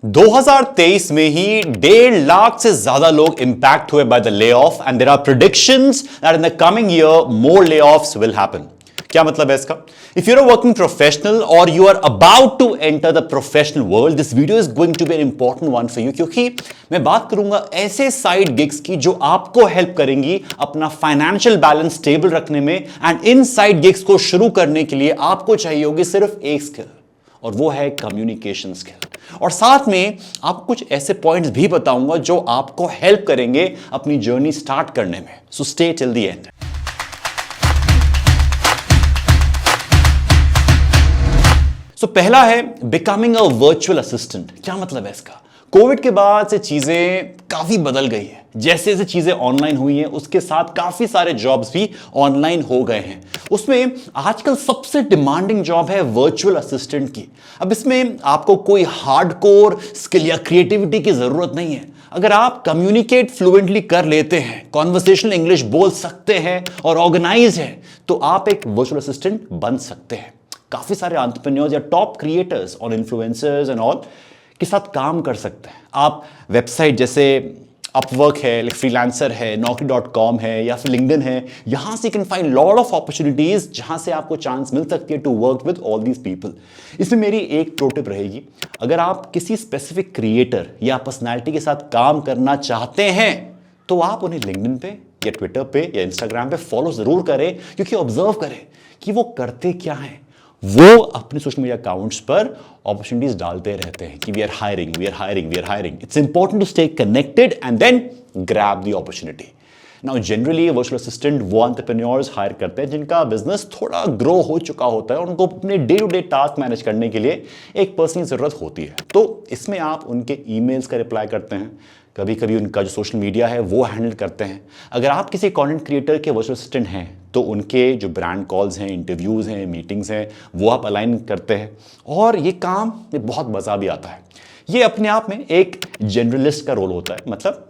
2023 में ही 1.5 लाख से ज्यादा लोग इंपैक्ट हुए by the layoff and there are predictions that in the coming year more layoffs will happen. क्या मतलब है इसका? If you are a working professional और you are about to enter the professional world, this video is going to be an important one for you, क्योंकि मैं बात करूंगा ऐसे साइड गिग्स की जो आपको हेल्प करेंगी अपना फाइनेंशियल बैलेंस स्टेबल रखने में। एंड इन साइड गिग्स को शुरू करने के लिए आपको चाहिए होगी सिर्फ एक स्किल, और वो है कम्युनिकेशन स्किल। और साथ में आपको कुछ ऐसे पॉइंट्स भी बताऊंगा जो आपको हेल्प करेंगे अपनी जर्नी स्टार्ट करने में। So stay till the end. So पहला है बिकमिंग अ वर्चुअल असिस्टेंट। क्या मतलब है इसका? कोविड के बाद से चीजें काफी बदल गई है। जैसे जैसे चीजें ऑनलाइन हुई हैं उसके साथ काफी सारे जॉब्स भी ऑनलाइन हो गए हैं। उसमें आजकल सबसे डिमांडिंग जॉब है वर्चुअल असिस्टेंट की। अब इसमें आपको कोई हार्डकोर स्किल या क्रिएटिविटी की जरूरत नहीं है। अगर आप कम्युनिकेट फ्लुएंटली कर लेते हैं, कॉन्वर्सेशनल इंग्लिश बोल सकते हैं और ऑर्गेनाइज है, तो आप एक वर्चुअल असिस्टेंट बन सकते हैं। काफी सारे एंटरप्रेन्योर्स या टॉप क्रिएटर्स और इन्फ्लुएंसर्स एंड ऑल के साथ काम कर सकते हैं। आप वेबसाइट जैसे अपवर्क है, फ्रीलांसर है, naukri.com है या फिर लिंक्डइन है, यहां से can find lot of opportunities जहां से आपको चांस मिल सकती है to work with all these people. इसमें मेरी एक प्रो टिप रहेगी, अगर आप किसी स्पेसिफिक क्रिएटर या पर्सनैलिटी के साथ काम करना चाहते हैं तो आप उन्हें लिंक्डइन पे या ट्विटर पे या इंस्टाग्राम पे फॉलो जरूर करें, क्योंकि ऑब्जर्व करें कि वो करते क्या हैं। वो अपने सोशल मीडिया अकाउंट्स पर अपॉर्चुनिटीज डालते रहते हैं कि we are hiring, we are hiring, we are hiring. It's important to stay connected and then grab the opportunity. Now generally virtual assistant वो एंटरप्रेन्योर्स हायर करते हैं जिनका बिजनेस थोड़ा ग्रो हो चुका होता है और उनको अपने day to day task manage करने के लिए एक पर्सन की जरूरत होती है। तो इसमें आप उनके ईमेल्स का रिप्लाई करते हैं, कभी कभी उनका जो सोशल मीडिया है वो हैंडल करते हैं। अगर आप किसी कंटेंट क्रिएटर के वर्चुअल असिस्टेंट हैं तो उनके जो ब्रांड कॉल्स हैं, इंटरव्यूज़ हैं, मीटिंग्स हैं, वो आप अलाइन करते हैं। और ये काम में बहुत मज़ा भी आता है। ये अपने आप में एक जनरलिस्ट का रोल होता है, मतलब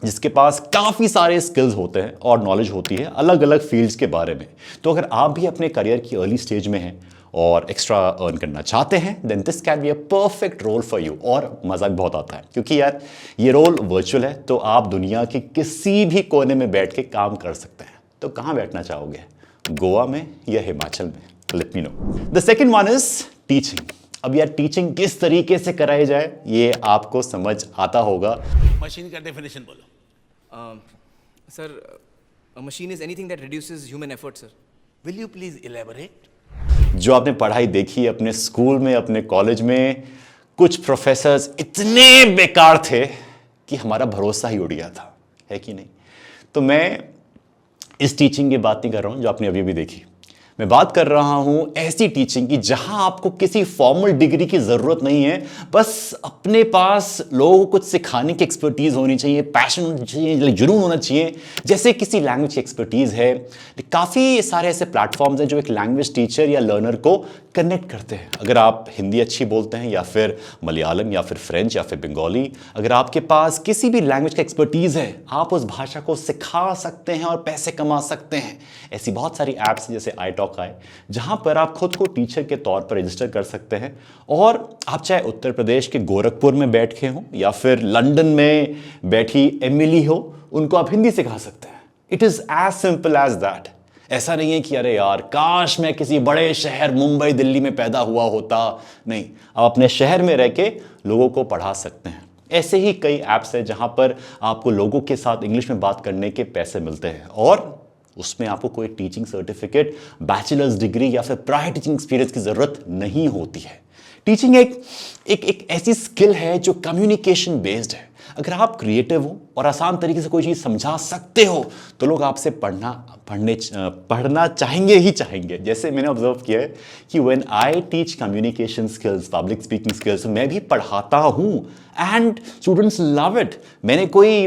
जिसके पास काफ़ी सारे स्किल्स होते हैं और नॉलेज होती है अलग अलग फील्ड्स के बारे में। तो अगर आप भी अपने करियर की अर्ली स्टेज में हैं और एक्स्ट्रा अर्न करना चाहते हैं, then this can be a perfect role for you. और मज़ा भी बहुत आता है क्योंकि यार ये रोल वर्चुअल है, तो आप दुनिया के किसी भी कोने में बैठ के काम कर सकते हैं। तो कहाँ बैठना चाहोगे, गोवा में या हिमाचल में? Let me know. The second one is teaching. अब यार टीचिंग किस तरीके से कराई जाए ये आपको समझ आता होगा। मशीन का डेफिनेशन बोलो। Sir, a machine is anything that reduces human effort, sir. Will you please elaborate? जो आपने पढ़ाई देखी अपने स्कूल में, अपने कॉलेज में, कुछ प्रोफेसर्स इतने बेकार थे कि हमारा भरोसा ही उड़ गया था, है कि नहीं? तो मैं इस टीचिंग की बात नहीं कर रहा हूं जो आपने अभी भी देखी। मैं बात कर रहा हूं ऐसी टीचिंग की जहां आपको किसी फॉर्मल डिग्री की जरूरत नहीं है, बस अपने पास लोगों को कुछ सिखाने की एक्सपर्टीज होनी चाहिए, पैशन होना चाहिए, जुनून होना चाहिए। जैसे किसी लैंग्वेज की एक्सपर्टीज है, काफ़ी सारे ऐसे प्लेटफॉर्म्स हैं जो एक लैंग्वेज टीचर या लर्नर को कनेक्ट करते हैं। अगर आप हिंदी अच्छी बोलते हैं या फिर मलयालम या फिर फ्रेंच या फिर बंगाली, अगर आपके पास किसी भी लैंग्वेज का एक्सपर्टीज है, आप उस भाषा को सिखा सकते हैं और पैसे कमा सकते हैं। ऐसी बहुत सारी ऐप्स जैसे iTalk आए जहां पर आप खुद को टीचर के तौर पर रजिस्टर कर सकते हैं, और आप चाहे उत्तर प्रदेश के गोरखपुर में बैठे हो या फिर लंदन में बैठी एमिली हो, उनको आप हिंदी सिखा सकते हैं। It is as simple as that. ऐसा नहीं है कि अरे यार काश मैं किसी बड़े शहर मुंबई दिल्ली में पैदा हुआ होता। नहीं, आप अपने शहर में रह के लोगों को पढ़ा सकते हैं। ऐसे ही कई ऐप्स हैं जहां पर आपको लोगों के साथ इंग्लिश में बात करने के पैसे मिलते हैं, और उसमें आपको कोई टीचिंग सर्टिफिकेट, बैचलर्स डिग्री या फिर प्रायर टीचिंग एक्सपीरियंस की जरूरत नहीं होती है। टीचिंग एक ऐसी स्किल है जो कम्युनिकेशन बेस्ड है। अगर आप क्रिएटिव हो और आसान तरीके से कोई चीज़ समझा सकते हो तो लोग आपसे पढ़ना चाहेंगे ही चाहेंगे। जैसे मैंने ऑब्जर्व किया है कि when I teach communication skills, public speaking skills, मैं भी पढ़ाता हूँ एंड स्टूडेंट्स लव इट। मैंने कोई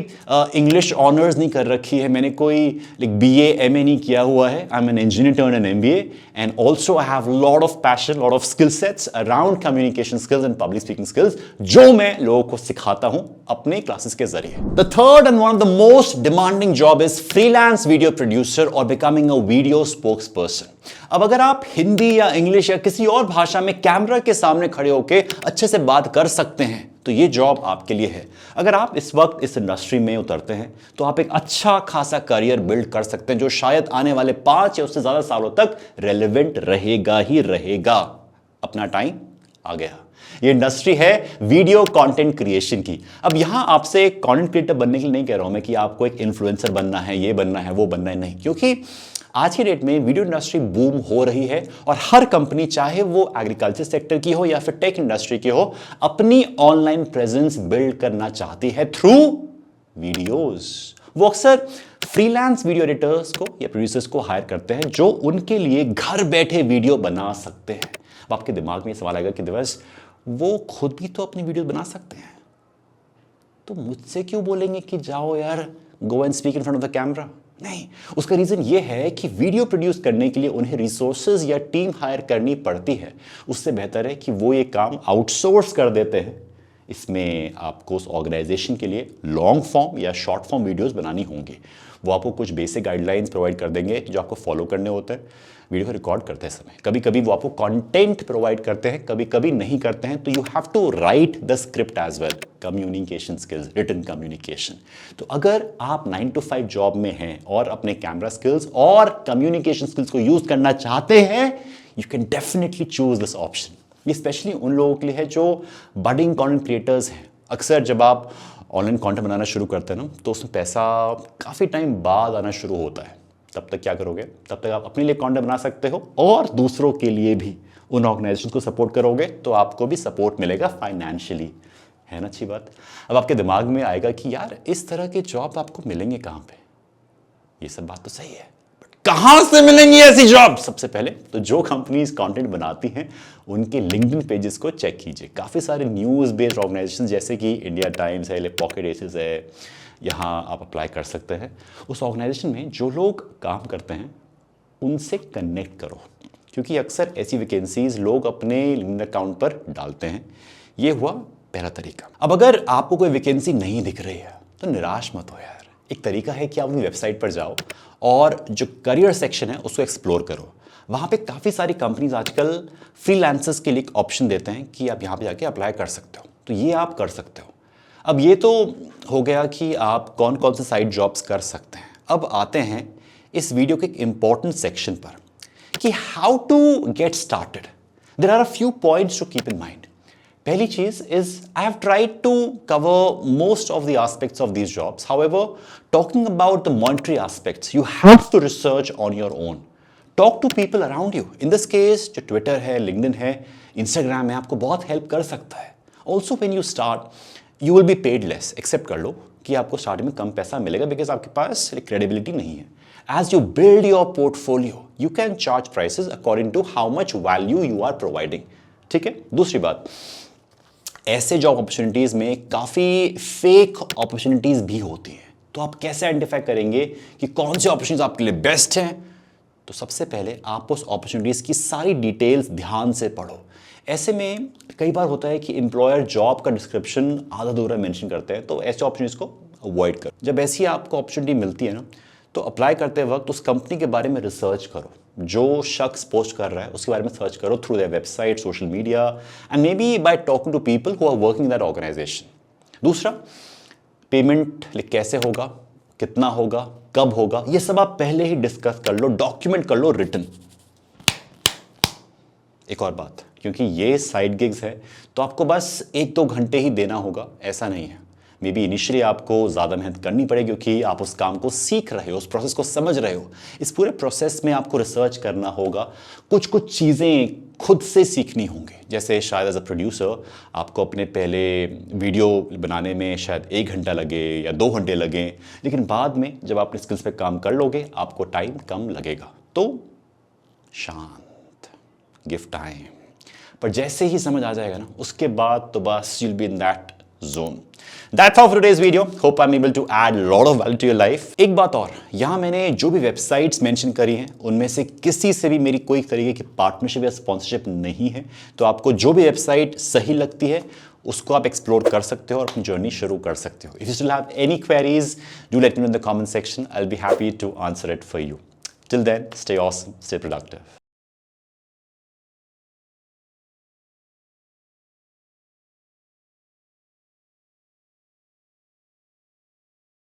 इंग्लिश ऑनर्स नहीं कर रखी है, मैंने कोई BA MA नहीं किया हुआ है। I am an engineer turn an MBA and also I have lot of passion, lot of skill sets around communication skills and public speaking skills, जो मैं लोगों को सिखाता हूँ अपने क्लासेस के जरिए। The third and one of the most demanding job is freelance video producer or becoming a video spokesperson. अब अगर आप हिंदी या इंग्लिश या किसी और भाषा में कैमरा के सामने खड़े होकर अच्छे से बात कर सकते हैं तो ये जॉब आपके लिए है। अगर आप इस वक्त इस इंडस्ट्री में उतरते हैं तो आप एक अच्छा खासा करियर बिल्ड कर सकते हैं जो शायद आने वाले 5 या उससे ज्यादा सालों तक रेलेवेंट रहेगा ही रहेगा। अपना टाइम आ गया। ये इंडस्ट्री है वीडियो कंटेंट क्रिएशन की। अब यहां आपसे एक कंटेंट क्रिएटर बनने के लिए नहीं कह रहा हूं मैं कि आपको एक इन्फ्लुएंसर बनना है, ये बनना है, वो बनना है, नहीं, क्योंकि आज की डेट में वीडियो इंडस्ट्री बूम हो रही है और हर कंपनी, चाहे वो एग्रीकल्चर सेक्टर की हो या फिर टेक इंडस्ट्री की हो, अपनी ऑनलाइन प्रेजेंस बिल्ड करना चाहती है थ्रू वीडियोस। वो अक्सर फ्रीलांस वीडियो एडिटर्स को या प्रोड्यूसर्स को हायर करते हैं जो उनके लिए घर बैठे वीडियो बना सकते हैं। अब आपके दिमाग में ये सवाल आएगा कि दिवस वो खुद भी तो अपनी वीडियो बना सकते हैं, तो मुझसे क्यों बोलेंगे कि जाओ यार go and speak in front of the camera? नहीं, उसका रीजन ये है कि वीडियो प्रोड्यूस करने के लिए उन्हें रिसोर्सेज या टीम हायर करनी पड़ती है। उससे बेहतर है कि वो ये काम आउटसोर्स कर देते हैं। इसमें आपको उस ऑर्गेनाइजेशन के लिए लॉन्ग फॉर्म या शॉर्ट फॉर्म वीडियोस बनानी होंगी। वो आपको कुछ बेसिक गाइडलाइंस प्रोवाइड कर देंगे जो आपको फॉलो करने होते हैं वीडियो को रिकॉर्ड करते समय। कभी कभी वो आपको कंटेंट प्रोवाइड करते हैं, कभी कभी नहीं करते हैं, तो you have to write the script as well. Communication skills, written communication. तो अगर आप 9 to 5 जॉब में हैं और अपने कैमरा स्किल्स और कम्युनिकेशन स्किल्स को यूज करना चाहते हैं, you can definitely choose this option. ये स्पेशली उन लोगों के लिए है जो बडिंग कंटेंट क्रिएटर्स हैं। अक्सर जब आप ऑनलाइन कंटेंट बनाना शुरू करते हैं ना, तो उसमें पैसा काफ़ी टाइम बाद आना शुरू होता है। तब तक क्या करोगे? तब तक आप अपने लिए कंटेंट बना सकते हो और दूसरों के लिए भी। उन ऑर्गेनाइजेशन को सपोर्ट करोगे तो आपको भी सपोर्ट मिलेगा फाइनेंशियली। है ना अच्छी बात? अब आपके दिमाग में आएगा कि यार इस तरह के जॉब आपको मिलेंगे कहाँ पे? ये सब बात तो सही है, बट कहाँ से मिलेंगी ऐसी जॉब? सबसे पहले तो जो कंपनीज कंटेंट बनाती हैं उनके लिंक्डइन पेजेस को चेक कीजिए। काफ़ी सारे न्यूज़ बेस्ड ऑर्गेनाइजेशन जैसे कि इंडिया टाइम्स है, पॉकेट एसेस है, यहाँ आप अप्लाई कर सकते हैं। उस ऑर्गेनाइजेशन में जो लोग काम करते हैं उनसे कनेक्ट करो, क्योंकि अक्सर ऐसी वैकेंसीज लोग अपने लिंक्डइन अकाउंट पर डालते हैं। ये हुआ पहला तरीका। अब अगर आपको कोई वैकेंसी नहीं दिख रही है तो निराश मत हो यार। एक तरीका है कि आप अपनी वेबसाइट पर जाओ और जो करियर सेक्शन है उसको एक्सप्लोर करो। वहाँ पे काफ़ी सारी कंपनीज आजकल फ्रीलांसर्स के लिए ऑप्शन देते हैं कि आप यहाँ पे जाके अप्लाई कर सकते हो, तो ये आप कर सकते हो। अब ये तो हो गया कि आप कौन कौन से साइड जॉब्स कर सकते हैं। अब आते हैं इस वीडियो के एक इंपॉर्टेंट सेक्शन पर कि how to get started. There are a few points to keep in mind. पहली चीज is I have tried to cover most of the aspects of these jobs. However, talking about the monetary aspects you have to research on your own. Talk to people around you. In this case जो Twitter है, LinkedIn है, Instagram है, आपको बहुत help कर सकता है। Also when you start you will be paid less. Accept कर लो कि आपको स्टार्टिंग में कम पैसा मिलेगा बिकॉज आपके पास क्रेडिबिलिटी नहीं है। As you build your portfolio you can charge prices according to how much value you are providing. ठीक है। दूसरी बात, ऐसे जॉब अपॉर्चुनिटीज में काफ़ी फेक अपॉर्चुनिटीज भी होती हैं, तो आप कैसे आइडेंटिफाई करेंगे कि कौन सी अपॉर्चुनिटीज आपके लिए बेस्ट हैं? तो सबसे पहले आप उस अपॉर्चुनिटीज की सारी डिटेल्स ध्यान से पढ़ो। ऐसे में कई बार होता है कि एम्प्लॉयर जॉब का डिस्क्रिप्शन आधा अधूरा मेंशन करते हैं, तो ऐसे अपॉर्चुनिटीज को अवॉइड करो। जब ऐसी आपको अपॉर्चुनिटी मिलती है ना, तो अप्लाई करते वक्त उस कंपनी के बारे में रिसर्च करो। जो शख्स पोस्ट कर रहा है उसके बारे में सर्च करो through their website, social media and maybe by talking to people who are working in that organisation. दूसरा, पेमेंट कैसे होगा, कितना होगा, कब होगा, ये सब आप पहले ही डिस्कस कर लो, डॉक्यूमेंट कर लो रिटन। एक और बात, क्योंकि ये साइड गिग्स है तो आपको बस 1-2 घंटे ही देना होगा, ऐसा नहीं है। मे बी इनिशियली आपको ज़्यादा मेहनत करनी पड़ेगी क्योंकि आप उस काम को सीख रहे हो, उस प्रोसेस को समझ रहे हो। इस पूरे प्रोसेस में आपको रिसर्च करना होगा, कुछ चीज़ें खुद से सीखनी होंगी। जैसे शायद एज अ प्रोड्यूसर आपको अपने पहले वीडियो बनाने में शायद 1 घंटा लगे या 2 घंटे लगे, लेकिन बाद में जब आप अपने स्किल्स पे काम कर लोगे आपको टाइम कम लगेगा। तो शांत, गिव टाइम। पर जैसे ही समझ आ जाएगा ना, उसके बाद तो बस you'll be in that zone. That's all for today's video. Hope I'm able to add a lot of value to your life. एक बात और, यहाँ मैंने जो भी वेबसाइट्स मेंशन करी हैं उनमें से किसी से भी मेरी कोई तरीके की पार्टनरशिप या स्पॉन्सरशिप नहीं है, तो आपको जो भी वेबसाइट सही लगती है उसको आप एक्सप्लोर कर सकते हो और अपनी जर्नी शुरू कर सकते हो. If you still have any queries, do let me know in the comment section. I'll be happy to answer it for you. Till then, stay awesome, stay productive.